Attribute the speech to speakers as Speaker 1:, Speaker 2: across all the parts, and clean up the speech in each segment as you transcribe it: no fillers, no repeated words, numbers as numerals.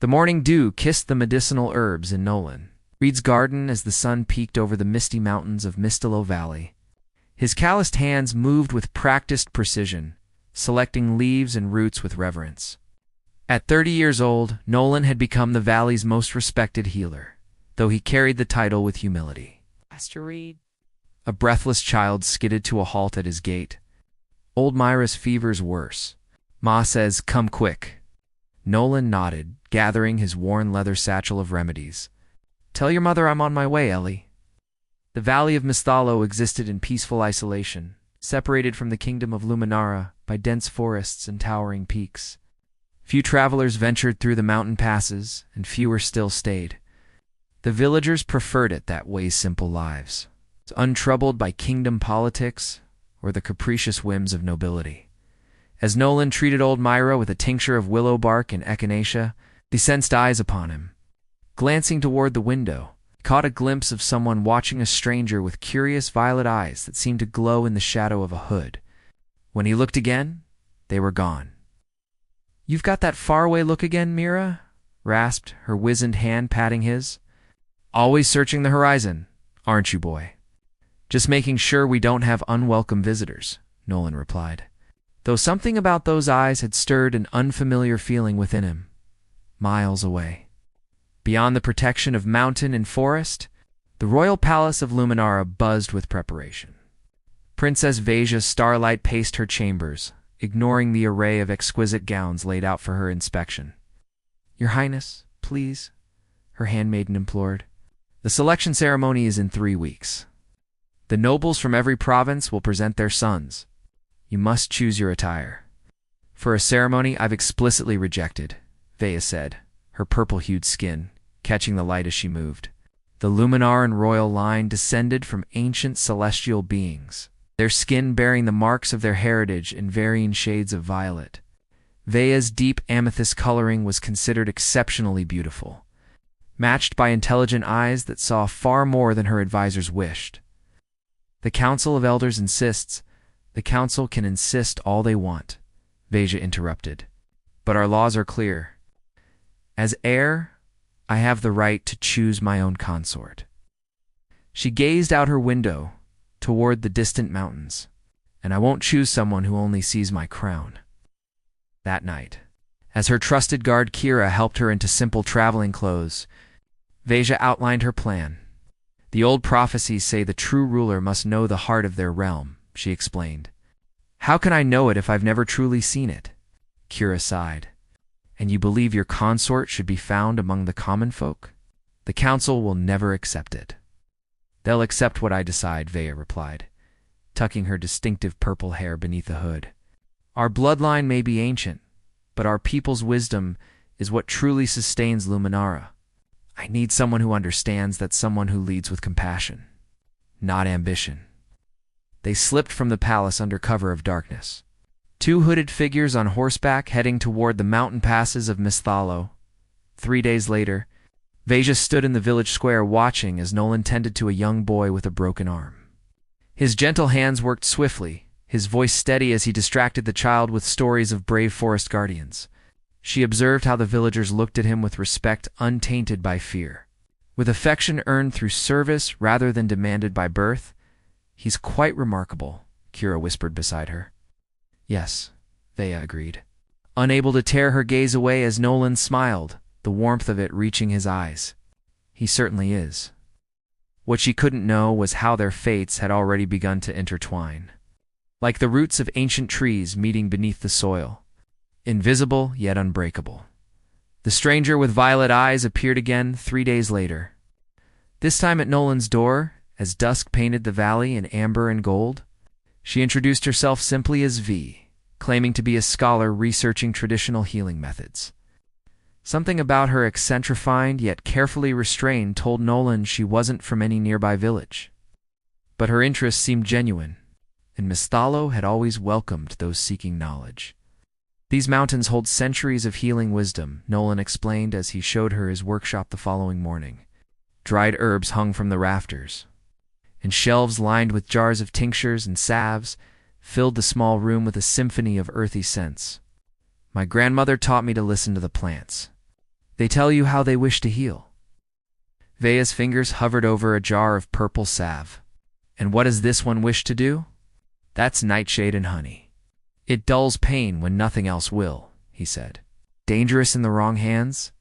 Speaker 1: The morning dew kissed the medicinal herbs in Nolan Reed's garden as the sun peeked over the misty mountains of Mistalo Valley. His calloused hands moved with practiced precision, selecting leaves and roots with reverence. At 30 years old, Nolan had become the valley's most respected healer, though he carried the title with humility.
Speaker 2: Master Reed.
Speaker 1: A breathless child skidded to a halt at his gate. Old Myra's fever's worse. Ma says, "Come quick." Nolan nodded, gathering his worn leather satchel of remedies. "Tell your mother I'm on my way, Ellie." The Valley of Mistalo existed in peaceful isolation, separated from the kingdom of Luminara by dense forests and towering peaks. Few travelers ventured through the mountain passes, and fewer still stayed. The villagers preferred it that way, simple lives, untroubled by kingdom politics or the capricious whims of nobility. As Nolan treated old Myra with a tincture of willow bark and echinacea, the sensed eyes upon him. Glancing toward the window, he caught a glimpse of someone watching a stranger with curious violet eyes that seemed to glow in the shadow of a hood. When he looked again, they were gone. "You've got that faraway look again, Mira?" rasped, her wizened hand patting his. "Always searching the horizon, aren't you, boy?" "Just making sure we don't have unwelcome visitors," Nolan replied, though something about those eyes had stirred an unfamiliar feeling within him. Miles away, beyond the protection of mountain and forest, the royal palace of Luminara buzzed with preparation. Princess Veja's starlight paced her chambers, ignoring the array of exquisite gowns laid out for her inspection. "Your Highness, please," her handmaiden implored. "The selection ceremony is in 3 weeks. The nobles from every province will present their sons. You must choose your attire." "For a ceremony I've explicitly rejected," Veja said, her purple-hued skin catching the light as she moved. The Luminaran royal line descended from ancient celestial beings, their skin bearing the marks of their heritage in varying shades of violet. Veja's deep amethyst coloring was considered exceptionally beautiful, matched by intelligent eyes that saw far more than her advisors wished. "The Council of Elders insists." "The Council can insist all they want," Veja interrupted, "but our laws are clear. As heir, I have the right to choose my own consort." She gazed out her window toward the distant mountains. "And I won't choose someone who only sees my crown." That night, as her trusted guard Kira helped her into simple traveling clothes, Veja outlined her plan. "The old prophecies say the true ruler must know the heart of their realm," she explained. "How can I know it if I've never truly seen it?" Kira sighed. "And you believe your consort should be found among the common folk? The council will never accept it." "They'll accept what I decide," Veja replied, tucking her distinctive purple hair beneath the hood. "Our bloodline may be ancient, but our people's wisdom is what truly sustains Luminara. I need someone who understands that, someone who leads with compassion, not ambition." They slipped from the palace under cover of darkness. 2 hooded figures on horseback heading toward the mountain passes of Mistalo. 3 days later, Veja stood in the village square watching as Nolan tended to a young boy with a broken arm. His gentle hands worked swiftly, his voice steady as he distracted the child with stories of brave forest guardians. She observed how the villagers looked at him with respect untainted by fear. With affection earned through service rather than demanded by birth. "He's quite remarkable," Kira whispered beside her. "Yes," Veja agreed, unable to tear her gaze away as Nolan smiled, the warmth of it reaching his eyes. "He certainly is." What she couldn't know was how their fates had already begun to intertwine, like the roots of ancient trees meeting beneath the soil, invisible yet unbreakable. The stranger with violet eyes appeared again 3 days later. This time at Nolan's door, as dusk painted the valley in amber and gold. She introduced herself simply as V, claiming to be a scholar researching traditional healing methods. Something about her eccentrified yet carefully restrained told Nolan she wasn't from any nearby village. But her interest seemed genuine, and Mistalo had always welcomed those seeking knowledge. "These mountains hold centuries of healing wisdom," Nolan explained as he showed her his workshop the following morning. Dried herbs hung from the rafters, and shelves lined with jars of tinctures and salves filled the small room with a symphony of earthy scents. "My grandmother taught me to listen to the plants. They tell you how they wish to heal. Vea's fingers hovered over a jar of purple salve. And what does this one wish to do? That's nightshade and honey. It dulls pain when nothing else will, he said. Dangerous in the wrong hands,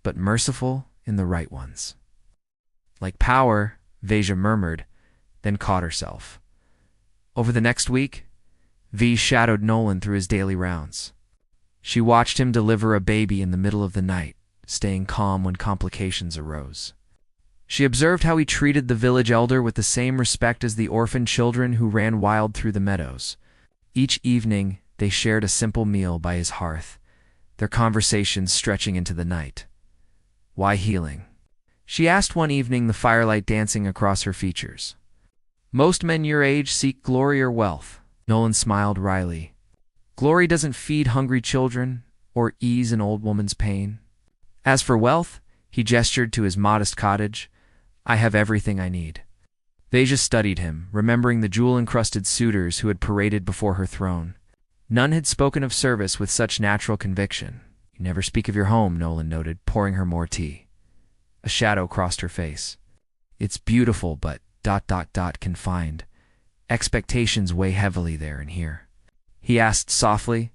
Speaker 1: but merciful in the right ones. Like power, Veja murmured, then caught herself. Over the next week, V shadowed Nolan through his daily rounds. She watched him deliver a baby in the middle of the night, staying calm when complications arose. She observed how he treated the village elder with the same respect as the orphan children who ran wild through the meadows. Each evening, they shared a simple meal by his hearth, their conversations stretching into the night. Why healing? She asked one evening, the firelight dancing across her features. Most men your age seek glory or wealth. Nolan smiled wryly. Glory doesn't feed hungry children or ease an old woman's pain. As for wealth, he gestured to his modest cottage, I have everything I need. Veja studied him, remembering the jewel-encrusted suitors who had paraded before her throne. None had spoken of service with such natural conviction. You never speak of your home, Nolan noted, pouring her more tea. A shadow crossed her face. It's beautiful, but ... confined. Expectations weigh heavily there and here. He asked softly.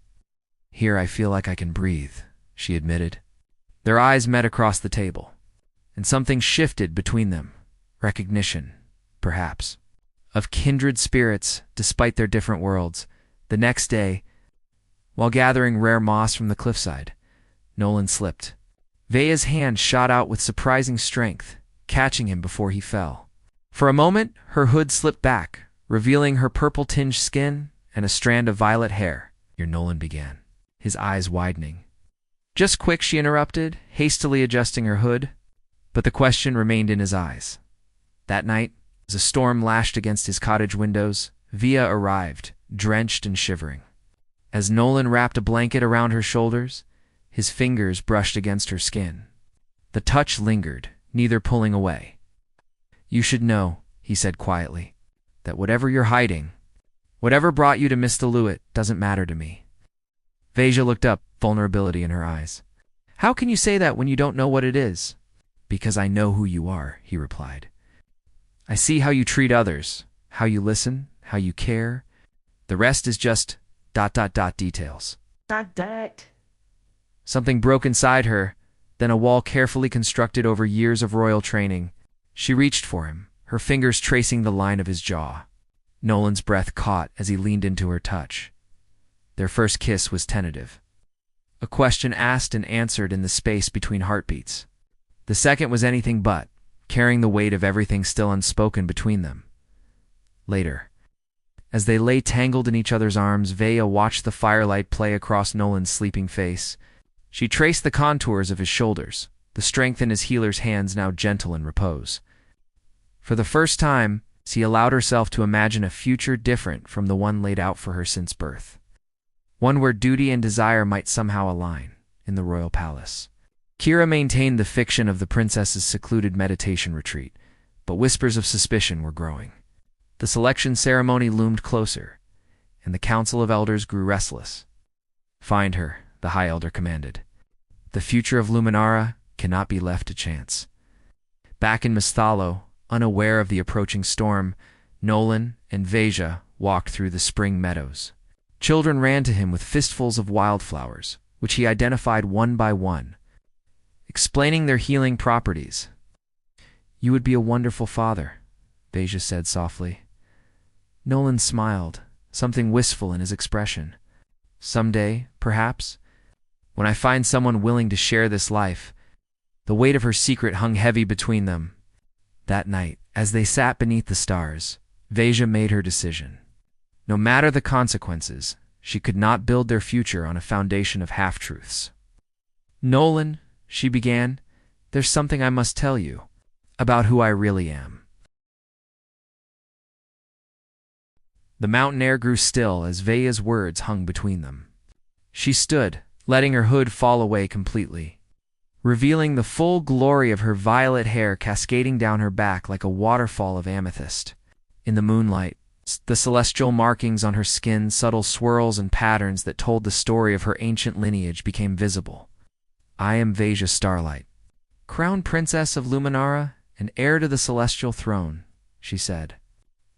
Speaker 1: Here I feel like I can breathe, she admitted. Their eyes met across the table, and something shifted between them. Recognition, perhaps, of kindred spirits despite their different worlds. The next day, while gathering rare moss from the cliffside, Nolan slipped. Vea's hand shot out with surprising strength, catching him before he fell. For a moment, her hood slipped back, revealing her purple-tinged skin and a strand of violet hair. Your Nolan began, his eyes widening. Just quick, she interrupted, hastily adjusting her hood, but the question remained in his eyes. That night, as a storm lashed against his cottage windows, Via arrived, drenched and shivering. As Nolan wrapped a blanket around her shoulders, his fingers brushed against her skin. The touch lingered, neither pulling away. You should know, he said quietly, that whatever you're hiding, whatever brought you to Miss Deluit, doesn't matter to me. Veja looked up, vulnerability in her eyes. How can you say that when you don't know what it is? Because I know who you are, he replied. I see how you treat others, how you listen, how you care. The rest is just ... details. ... Something broke inside her, then a wall carefully constructed over years of royal training. She reached for him, her fingers tracing the line of his jaw. Nolan's breath caught as he leaned into her touch. Their first kiss was tentative. A question asked and answered in the space between heartbeats. The second was anything but, carrying the weight of everything still unspoken between them. Later, as they lay tangled in each other's arms, Vea watched the firelight play across Nolan's sleeping face. She traced the contours of his shoulders, the strength in his healer's hands now gentle in repose. For the first time, she allowed herself to imagine a future different from the one laid out for her since birth. One where duty and desire might somehow align, in the royal palace. Kira maintained the fiction of the princess's secluded meditation retreat, but whispers of suspicion were growing. The selection ceremony loomed closer, and the council of elders grew restless. Find her, the High Elder commanded. The future of Luminara cannot be left to chance. Back in Misthalo, unaware of the approaching storm, Nolan and Veja walked through the spring meadows. Children ran to him with fistfuls of wildflowers, which he identified one by one, explaining their healing properties. You would be a wonderful father, Veja said softly. Nolan smiled, something wistful in his expression. Someday, perhaps, when I find someone willing to share this life. The weight of her secret hung heavy between them. That night, as they sat beneath the stars, Veja made her decision. No matter the consequences, she could not build their future on a foundation of half-truths. Nolan, she began, there's something I must tell you about who I really am. The mountain air grew still as Veja's words hung between them. She stood, letting her hood fall away completely, revealing the full glory of her violet hair cascading down her back like a waterfall of amethyst. In the moonlight, the celestial markings on her skin, subtle swirls and patterns that told the story of her ancient lineage became visible. I am Veja Starlight, crown princess of Luminara and heir to the celestial throne, she said,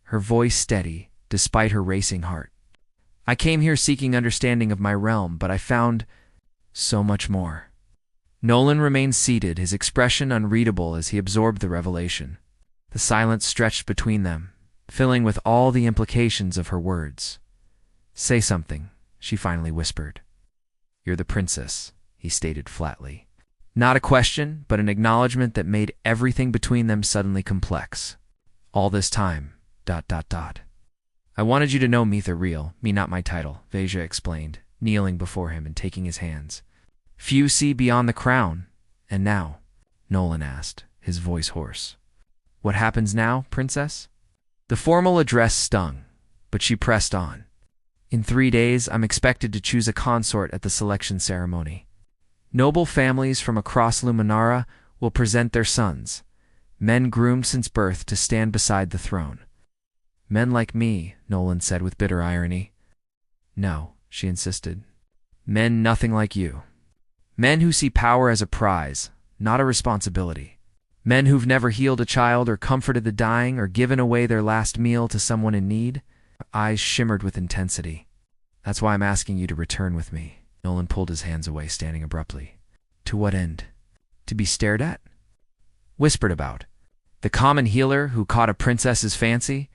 Speaker 1: her voice steady despite her racing heart. I came here seeking understanding of my realm, but I found so much more. Nolan remained seated, his expression unreadable as he absorbed the revelation. The silence stretched between them, filling with all the implications of her words. Say something, she finally whispered. You're the princess, he stated flatly. Not a question, but an acknowledgement that made everything between them suddenly complex. All this time, ... I wanted you to know me the real, me not my title, Veja explained, kneeling before him and taking his hands. Few see beyond the crown. And now? Nolan asked, his voice hoarse. What happens now, princess? The formal address stung, but she pressed on. In 3 days, I'm expected to choose a consort at the selection ceremony. Noble families from across Luminara will present their sons, men groomed since birth to stand beside the throne. Men like me, Nolan said with bitter irony. No, she insisted. Men nothing like you. Men who see power as a prize, not a responsibility. Men who've never healed a child or comforted the dying or given away their last meal to someone in need. Her eyes shimmered with intensity. That's why I'm asking you to return with me. Nolan pulled his hands away, standing abruptly. To what end? To be stared at? Whispered about. The common healer who caught a princess's fancy?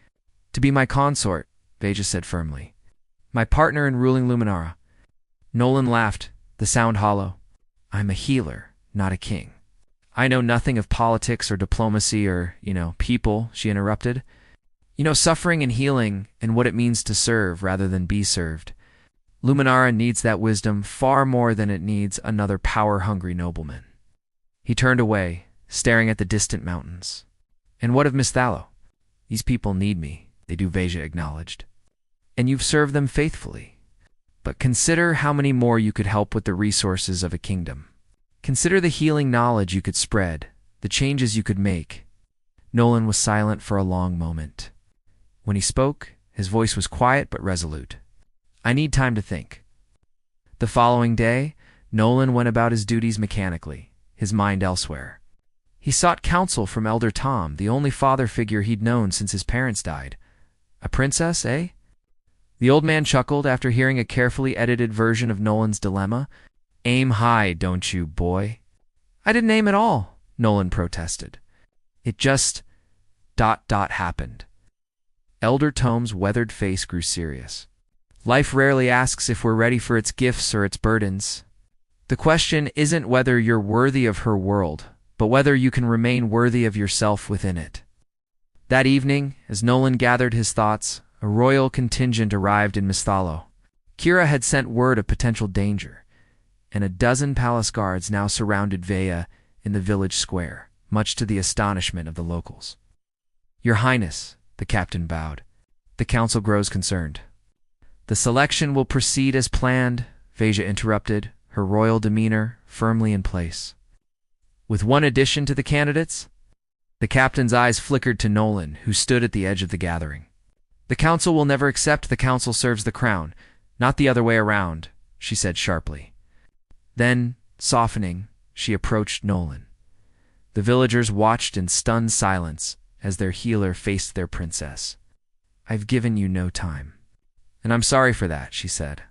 Speaker 1: To be my consort, Veja said firmly. My partner in ruling Luminara. Nolan laughed, the sound hollow. I'm a healer, not a king. I know nothing of politics or diplomacy or, people, she interrupted. Suffering and healing and what it means to serve rather than be served. Luminara needs that wisdom far more than it needs another power-hungry nobleman. He turned away, staring at the distant mountains. And what of Misthallo? These people need me, they do, Veja acknowledged. And you've served them faithfully. But consider how many more you could help with the resources of a kingdom. Consider the healing knowledge you could spread, the changes you could make. Nolan was silent for a long moment. When he spoke, his voice was quiet but resolute. I need time to think. The following day, Nolan went about his duties mechanically, his mind elsewhere. He sought counsel from Elder Tom, the only father figure he'd known since his parents died. A princess, eh? The old man chuckled after hearing a carefully edited version of Nolan's dilemma. Aim high, don't you, boy? I didn't aim at all, Nolan protested. It just ... happened. Elder Tom's weathered face grew serious. Life rarely asks if we're ready for its gifts or its burdens. The question isn't whether you're worthy of her world, but whether you can remain worthy of yourself within it. That evening, as Nolan gathered his thoughts, a royal contingent arrived in Misthallo. Kira had sent word of potential danger, and a dozen palace guards now surrounded Veja in the village square, much to the astonishment of the locals. Your Highness, the captain bowed. The council grows concerned. The selection will proceed as planned, Veja interrupted, her royal demeanor firmly in place. With one addition to the candidates? The captain's eyes flickered to Nolan, who stood at the edge of the gathering. The council will never accept the council serves the crown, not the other way around, she said sharply. Then, softening, she approached Nolan. The villagers watched in stunned silence as their healer faced their princess. I've given you no time. And I'm sorry for that, she said,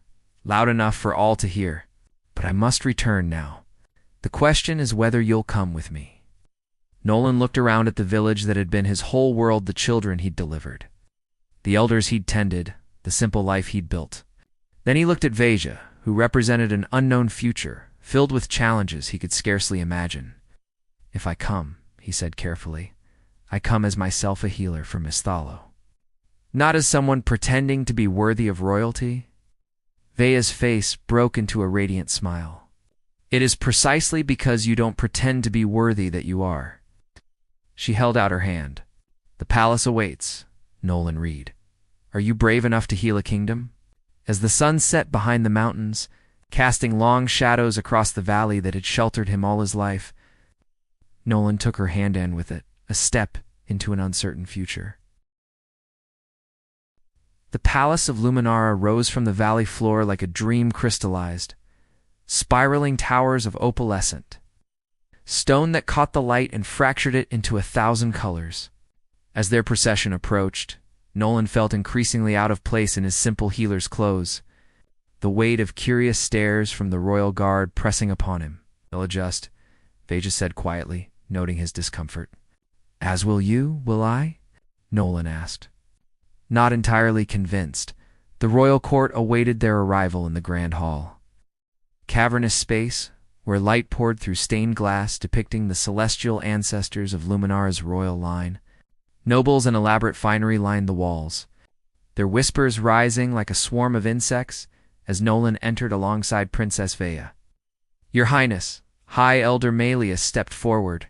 Speaker 1: loud enough for all to hear. But I must return now. The question is whether you'll come with me. Nolan looked around at the village that had been his whole world, the children he'd delivered, the elders he'd tended, the simple life he'd built. Then he looked at Veja, who represented an unknown future, filled with challenges he could scarcely imagine. If I come, he said carefully, I come as myself a healer for Misthallo. Not as someone pretending to be worthy of royalty. Veja's face broke into a radiant smile. It is precisely because you don't pretend to be worthy that you are. She held out her hand. The palace awaits, Nolan read. Are you brave enough to heal a kingdom? As the sun set behind the mountains, casting long shadows across the valley that had sheltered him all his life, Nolan took her hand in with it, a step into an uncertain future. The palace of Luminara rose from the valley floor like a dream crystallized. spiraling towers of opalescent stone that caught the light and fractured it into 1,000 colors. As their procession approached, Nolan felt increasingly out of place in his simple healer's clothes, the weight of curious stares from the royal guard pressing upon him. "I'll adjust," Veja said quietly, noting his discomfort. "As will you, will I?" Nolan asked. Not entirely convinced, the royal court awaited their arrival in the grand hall. Cavernous space, where light poured through stained glass depicting the celestial ancestors of Luminara's royal line. Nobles and elaborate finery lined the walls, their whispers rising like a swarm of insects as Nolan entered alongside Princess Veja. "Your Highness," High Elder Malleus stepped forward,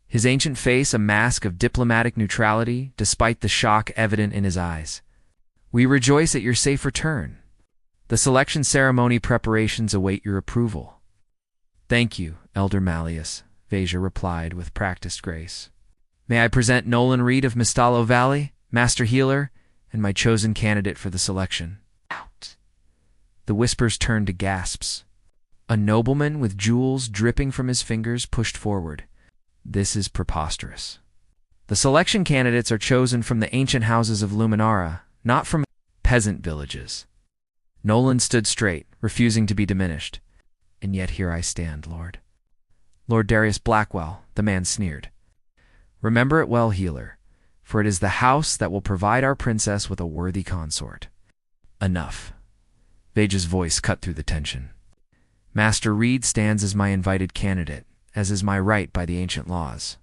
Speaker 1: his ancient face a mask of diplomatic neutrality despite the shock evident in his eyes. "We rejoice at your safe return. The selection ceremony preparations await your approval." "Thank you, Elder Malleus," Veja replied with practiced grace. "May I present Nolan Reed of Mistallo Valley, Master Healer, and my chosen candidate for the selection." Out. The whispers turned to gasps. A nobleman with jewels dripping from his fingers pushed forward. "This is preposterous. The selection candidates are chosen from the ancient houses of Luminara, not from peasant villages." Nolan stood straight, refusing to be diminished. "And yet here I stand, Lord." "Lord Darius Blackwell," the man sneered. "Remember it well, Healer, for it is the house that will provide our princess with a worthy consort." "Enough." Veja's voice cut through the tension. "Master Reed stands as my invited candidate, as is my right by the ancient laws.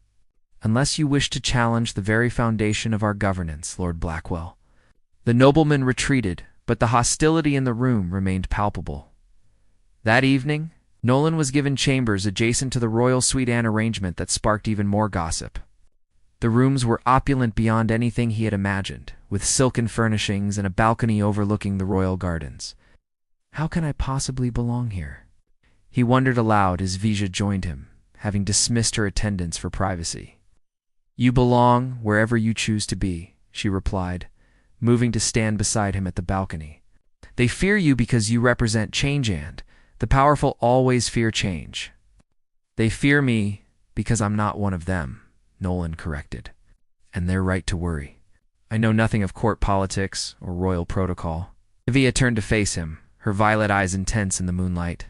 Speaker 1: Unless you wish to challenge the very foundation of our governance, Lord Blackwell." The nobleman retreated, but the hostility in the room remained palpable. That evening, Nolan was given chambers adjacent to the royal suite, an arrangement that sparked even more gossip. The rooms were opulent beyond anything he had imagined, with silken furnishings and a balcony overlooking the royal gardens. "How can I possibly belong here?" He wondered aloud as Veja joined him, having dismissed her attendants for privacy. "You belong wherever you choose to be," she replied, moving to stand beside him at the balcony. "They fear you because you represent change, and the powerful always fear change." "They fear me because I'm not one of them," Nolan corrected. "And they're right to worry. I know nothing of court politics or royal protocol." Veja turned to face him, her violet eyes intense in the moonlight.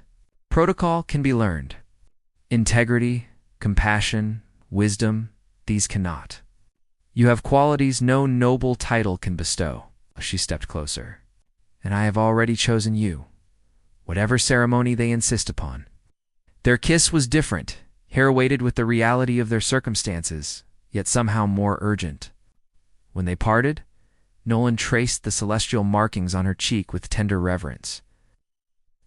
Speaker 1: "Protocol can be learned. Integrity, compassion, wisdom, these cannot. You have qualities no noble title can bestow." She stepped closer. "And I have already chosen you, whatever ceremony they insist upon." Their kiss was different, hair-weighted with the reality of their circumstances, yet somehow more urgent. When they parted, Nolan traced the celestial markings on her cheek with tender reverence.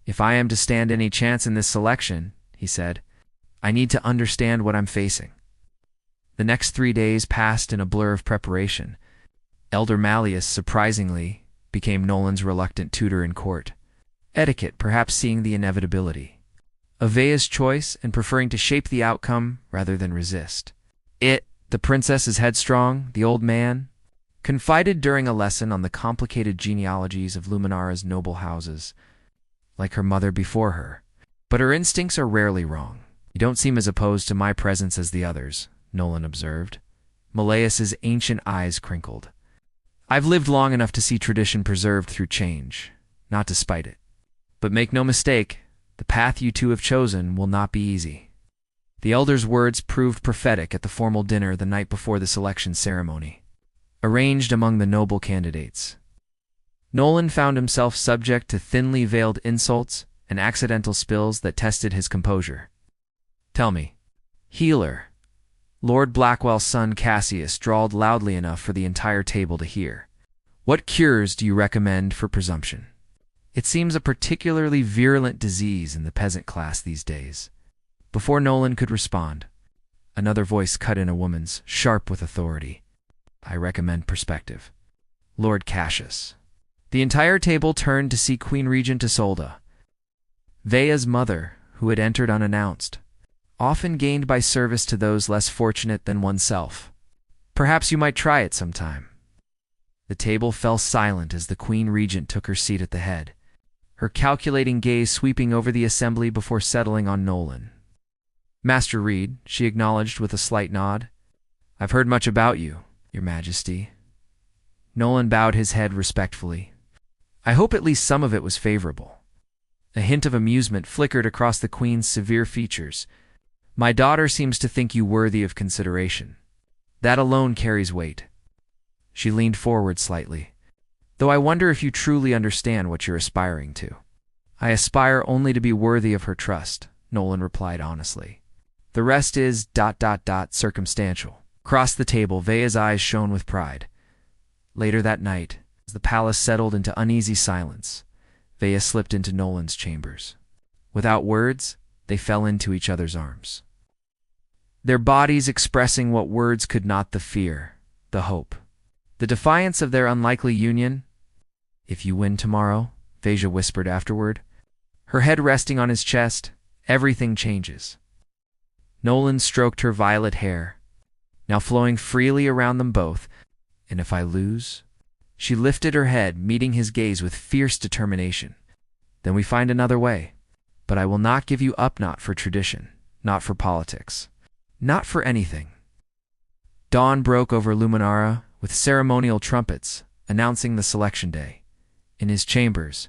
Speaker 1: "If I am to stand any chance in this selection," he said, "I need to understand what I'm facing." The next 3 days passed in a blur of preparation. Elder Malleus, surprisingly, became Nolan's reluctant tutor in court. Etiquette perhaps seeing the inevitability. Avea's choice and preferring to shape the outcome rather than resist. The princess is headstrong, the old man confided during a lesson on the complicated genealogies of Luminara's noble houses, like her mother before her. "But her instincts are rarely wrong. You don't seem as opposed to my presence as the others," Nolan observed. Malleus's ancient eyes crinkled. "I've lived long enough to see tradition preserved through change, not despite it. But make no mistake, the path you two have chosen will not be easy." The elder's words proved prophetic at the formal dinner the night before the selection ceremony, arranged among the noble candidates. Nolan found himself subject to thinly veiled insults and accidental spills that tested his composure. "Tell me, Healer," Lord Blackwell's son Cassius drawled loudly enough for the entire table to hear, "what cures do you recommend for presumption? It seems a particularly virulent disease in the peasant class these days." Before Nolan could respond, another voice cut in, a woman's, sharp with authority. "I recommend perspective. Lord Cassius." The entire table turned to see Queen Regent Isolda, Veja's mother, who had entered unannounced, often gained by service to those less fortunate than oneself. "Perhaps you might try it sometime." The table fell silent as the Queen Regent took her seat at the head, her calculating gaze sweeping over the assembly before settling on Nolan. "Master Reed," she acknowledged with a slight nod. "I've heard much about you, Your Majesty." Nolan bowed his head respectfully. "I hope at least some of it was favorable." A hint of amusement flickered across the Queen's severe features. "My daughter seems to think you worthy of consideration. That alone carries weight." She leaned forward slightly. "Though I wonder if you truly understand what you're aspiring to." "I aspire only to be worthy of her trust," Nolan replied honestly. "The rest is ... circumstantial." Across the table, Vea's eyes shone with pride. Later that night, as the palace settled into uneasy silence, Vea slipped into Nolan's chambers. Without words, they fell into each other's arms, their bodies expressing what words could not: the fear, the hope, the defiance of their unlikely union. "If you win tomorrow," Veja whispered afterward, her head resting on his chest, "everything changes." Nolan stroked her violet hair, now flowing freely around them both. "And if I lose?" She lifted her head, meeting his gaze with fierce determination. "Then we find another way. But I will not give you up, not for tradition, not for politics, not for anything." Dawn broke over Luminara with ceremonial trumpets announcing the selection day. In his chambers,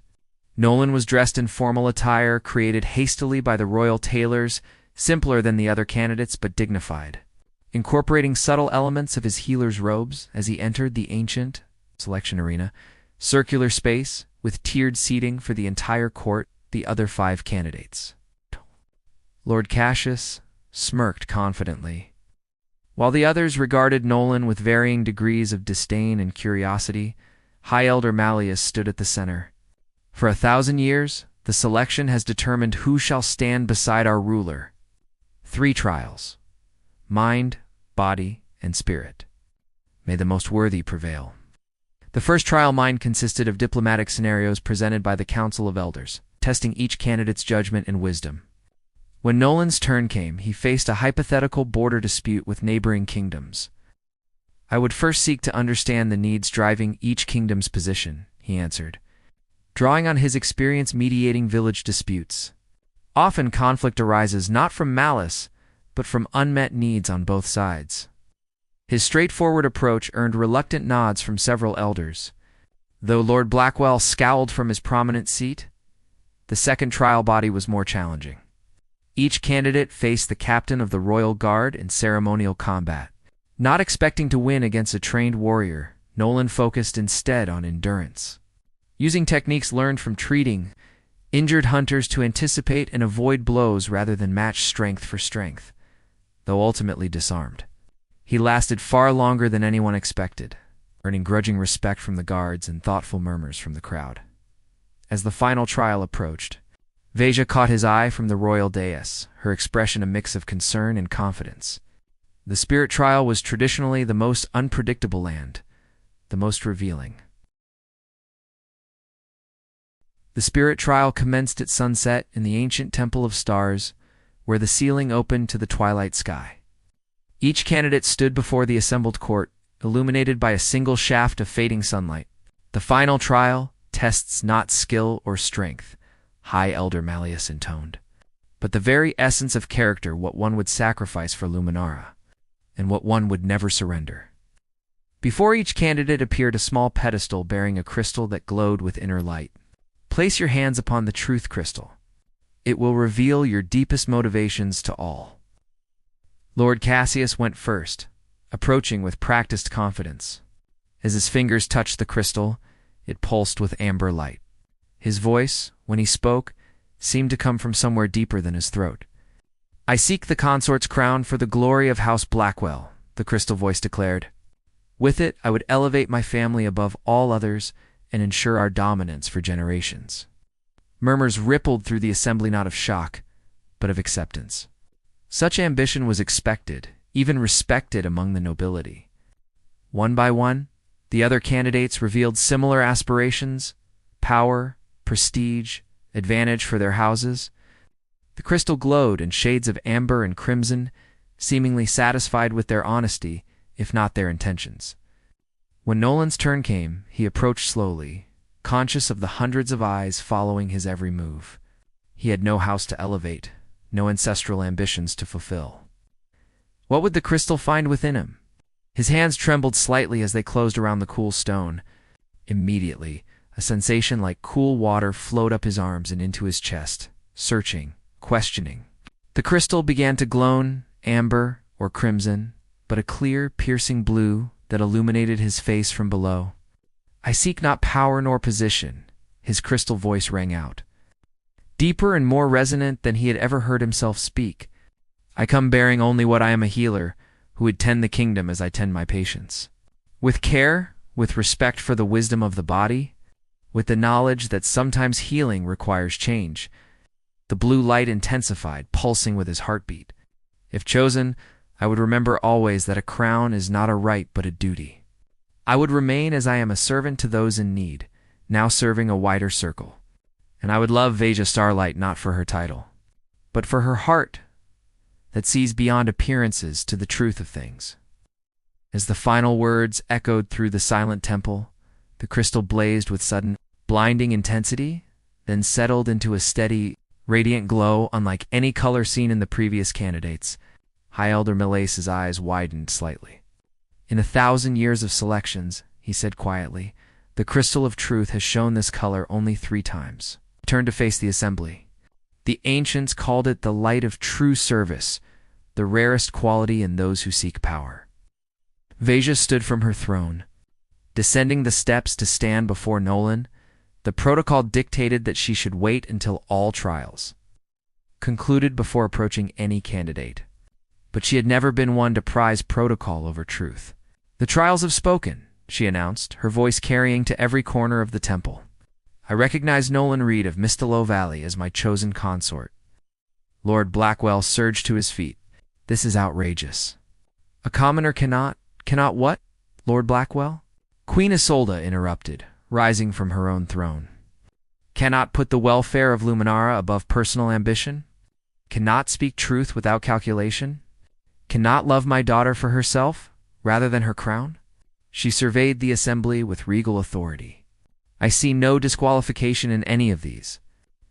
Speaker 1: Nolan was dressed in formal attire created hastily by the royal tailors, simpler than the other candidates but dignified, incorporating subtle elements of his healer's robes as he entered the ancient selection arena, circular space with tiered seating for the entire court, the other 5 candidates. Lord Cassius smirked confidently, while the others regarded Nolan with varying degrees of disdain and curiosity. High Elder Malleus stood at the center. "For 1,000 years, the selection has determined who shall stand beside our ruler. 3 trials: mind, body, and spirit. May the most worthy prevail." The first trial, mind, consisted of diplomatic scenarios presented by the Council of Elders, testing each candidate's judgment and wisdom. When Nolan's turn came, he faced a hypothetical border dispute with neighboring kingdoms. "I would first seek to understand the needs driving each kingdom's position," he answered, drawing on his experience mediating village disputes. Often conflict arises not from malice, but from unmet needs on both sides. His straightforward approach earned reluctant nods from several elders. Though Lord Blackwell scowled from his prominent seat, the second trial body was more challenging. Each candidate faced the captain of the Royal Guard in ceremonial combat. Not expecting to win against a trained warrior, Nolan focused instead on endurance, using techniques learned from treating injured hunters to anticipate and avoid blows rather than match strength for strength. Though ultimately disarmed, he lasted far longer than anyone expected, earning grudging respect from the guards and thoughtful murmurs from the crowd. As the final trial approached, Veja caught his eye from the royal dais, her expression a mix of concern and confidence. The spirit trial was traditionally the most unpredictable and the most revealing. The spirit trial commenced at sunset in the ancient Temple of Stars, where the ceiling opened to the twilight sky. Each candidate stood before the assembled court, illuminated by a single shaft of fading sunlight. "The final trial tests not skill or strength," High Elder Malleus intoned, "but the very essence of character, what one would sacrifice for Luminara, and what one would never surrender." Before each candidate appeared a small pedestal bearing a crystal that glowed with inner light. "Place your hands upon the truth crystal. It will reveal your deepest motivations to all." Lord Cassius went first, approaching with practiced confidence. As his fingers touched the crystal, it pulsed with amber light. His voice, when he spoke, seemed to come from somewhere deeper than his throat. "I seek the consort's crown for the glory of House Blackwell," the crystal voice declared. "With it, I would elevate my family above all others and ensure our dominance for generations." Murmurs rippled through the assembly, not of shock, but of acceptance. Such ambition was expected, even respected among the nobility. One by one, the other candidates revealed similar aspirations: power, prestige, advantage for their houses. The crystal glowed in shades of amber and crimson, seemingly satisfied with their honesty, if not their intentions. When Nolan's turn came, he approached slowly, conscious of the hundreds of eyes following his every move. He had no house to elevate, no ancestral ambitions to fulfill. What would the crystal find within him? His hands trembled slightly as they closed around the cool stone. Immediately, a sensation like cool water flowed up his arms and into his chest, searching, questioning. The crystal began to glow, amber or crimson, but a clear, piercing blue that illuminated his face from below. "I seek not power nor position," his crystal voice rang out, deeper and more resonant than he had ever heard himself speak. "I come bearing only what I am, a healer, who would tend the kingdom as I tend my patients. With care, with respect for the wisdom of the body, with the knowledge that sometimes healing requires change." The blue light intensified, pulsing with his heartbeat. "If chosen, I would remember always that a crown is not a right but a duty. I would remain as I am, a servant to those in need, now serving a wider circle. And I would love Veja Starlight not for her title, but for her heart that sees beyond appearances to the truth of things." As the final words echoed through the silent temple, the crystal blazed with sudden, blinding intensity, then settled into a steady, radiant glow unlike any color seen in the previous candidates. High Elder Milace's eyes widened slightly. "In 1,000 years of selections," he said quietly, "the crystal of truth has shown this color only 3 times. He turned to face the assembly. "The ancients called it the light of true service, the rarest quality in those who seek power." Veja stood from her throne. Descending the steps to stand before Nolan, the protocol dictated that she should wait until all trials concluded before approaching any candidate. But she had never been one to prize protocol over truth. "The trials have spoken," she announced, her voice carrying to every corner of the temple. "I recognize Nolan Reed of Mistalo Valley as my chosen consort." Lord Blackwell surged to his feet. "This is outrageous." "A commoner cannot what, Lord Blackwell?" Queen Isolde interrupted, rising from her own throne. "Cannot put the welfare of Luminara above personal ambition? Cannot speak truth without calculation? Cannot love my daughter for herself, rather than her crown?" She surveyed the assembly with regal authority. "I see no disqualification in any of these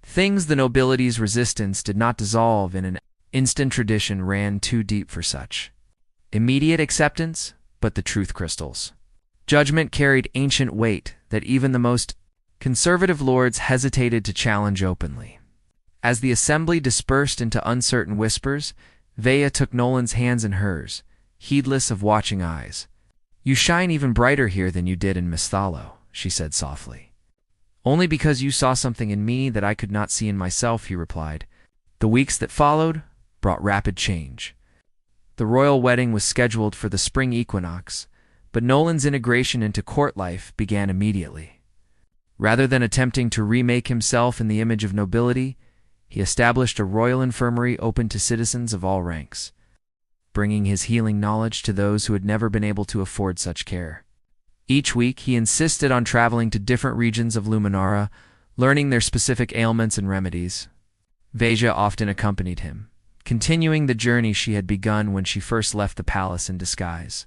Speaker 1: things. The nobility's resistance did not dissolve in an instant. Tradition ran too deep for such immediate acceptance, but the truth crystals. Judgment carried ancient weight that even the most conservative lords hesitated to challenge openly." As the assembly dispersed into uncertain whispers, Veja took Nolan's hands in hers, heedless of watching eyes. "You shine even brighter here than you did in Mistalo," she said softly. "Only because you saw something in me that I could not see in myself," he replied. The weeks that followed brought rapid change. The royal wedding was scheduled for the spring equinox, but Nolan's integration into court life began immediately. Rather than attempting to remake himself in the image of nobility, he established a royal infirmary open to citizens of all ranks, bringing his healing knowledge to those who had never been able to afford such care. Each week, he insisted on traveling to different regions of Luminara, learning their specific ailments and remedies. Veja often accompanied him, continuing the journey she had begun when she first left the palace in disguise.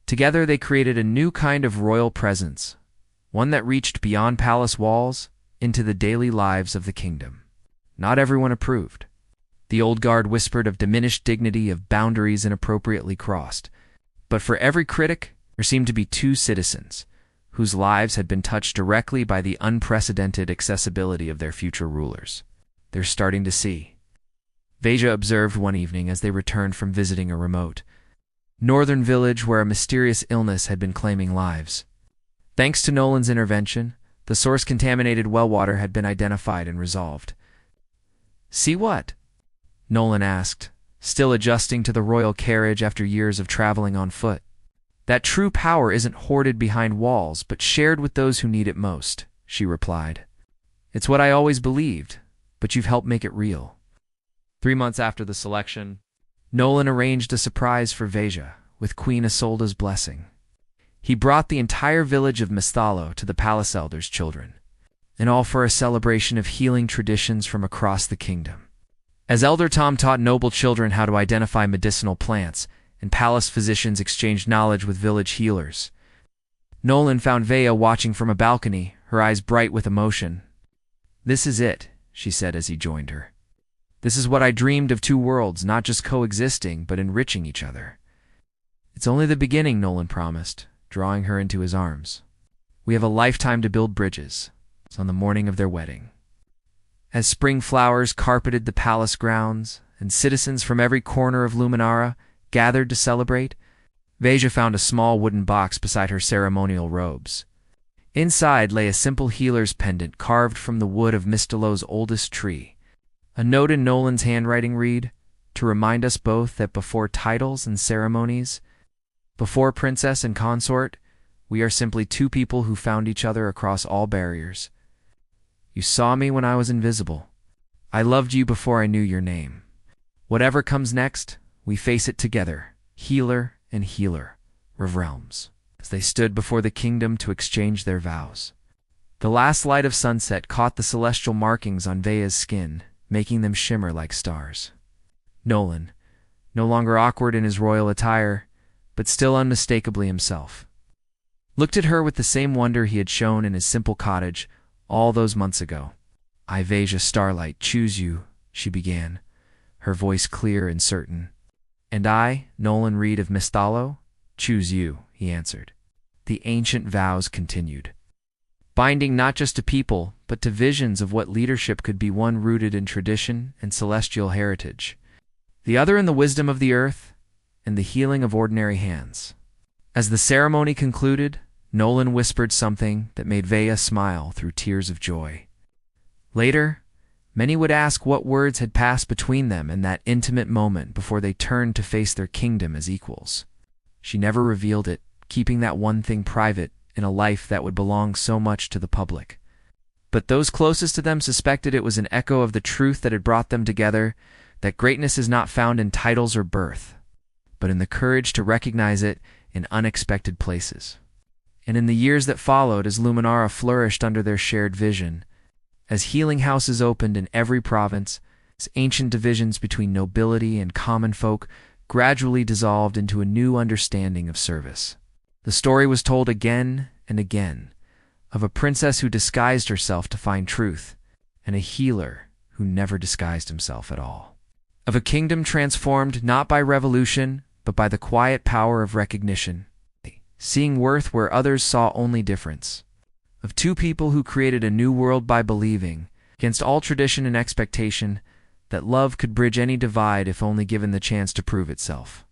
Speaker 1: Together, they created a new kind of royal presence, one that reached beyond palace walls into the daily lives of the kingdom. Not everyone approved. The old guard whispered of diminished dignity, of boundaries inappropriately crossed. But for every critic, there seemed to be 2 citizens whose lives had been touched directly by the unprecedented accessibility of their future rulers. "They're starting to see," Veja observed one evening as they returned from visiting a remote northern village where a mysterious illness had been claiming lives. Thanks to Nolan's intervention, the source-contaminated well water had been identified and resolved. "See what?" Nolan asked, still adjusting to the royal carriage after years of traveling on foot. "That true power isn't hoarded behind walls, but shared with those who need it most," she replied. "It's what I always believed, but you've helped make it real." 3 months after the selection, Nolan arranged a surprise for Veja, with Queen Isolde's blessing. He brought the entire village of Mistalo to the palace elders' children, and all for a celebration of healing traditions from across the kingdom. As Elder Tom taught noble children how to identify medicinal plants, and palace physicians exchanged knowledge with village healers, Nolan found Veja watching from a balcony, her eyes bright with emotion. "This is it," she said as he joined her. "This is what I dreamed of, two worlds, not just coexisting, but enriching each other." "It's only the beginning," Nolan promised, drawing her into his arms. "We have a lifetime to build bridges." It's on the morning of their wedding. As spring flowers carpeted the palace grounds, and citizens from every corner of Luminara gathered to celebrate, Veja found a small wooden box beside her ceremonial robes. Inside lay a simple healer's pendant carved from the wood of Mistalo's oldest tree. A note in Nolan's handwriting read, "To remind us both that before titles and ceremonies, before princess and consort, we are simply two people who found each other across all barriers. You saw me when I was invisible. I loved you before I knew your name. Whatever comes next, we face it together, healer and healer of realms." As they stood before the kingdom to exchange their vows, the last light of sunset caught the celestial markings on Veja's skin, making them shimmer like stars. Nolan, no longer awkward in his royal attire, but still unmistakably himself, looked at her with the same wonder he had shown in his simple cottage all those months ago. "I, Veja Starlight, choose you," she began, her voice clear and certain. "And I, Nolan Reed of Mistalo, choose you," he answered. The ancient vows continued, binding not just to people, but to visions of what leadership could be, one rooted in tradition and celestial heritage, the other in the wisdom of the earth and the healing of ordinary hands. As the ceremony concluded, Nolan whispered something that made Veja smile through tears of joy. Later, many would ask what words had passed between them in that intimate moment before they turned to face their kingdom as equals. She never revealed it, keeping that one thing private in a life that would belong so much to the public. But those closest to them suspected it was an echo of the truth that had brought them together, that greatness is not found in titles or birth, but in the courage to recognize it in unexpected places. And in the years that followed, as Luminara flourished under their shared vision, as healing houses opened in every province, as ancient divisions between nobility and common folk gradually dissolved into a new understanding of service, the story was told again and again of a princess who disguised herself to find truth, and a healer who never disguised himself at all. Of a kingdom transformed not by revolution, but by the quiet power of recognition, seeing worth where others saw only difference. Of two people who created a new world by believing, against all tradition and expectation, that love could bridge any divide if only given the chance to prove itself.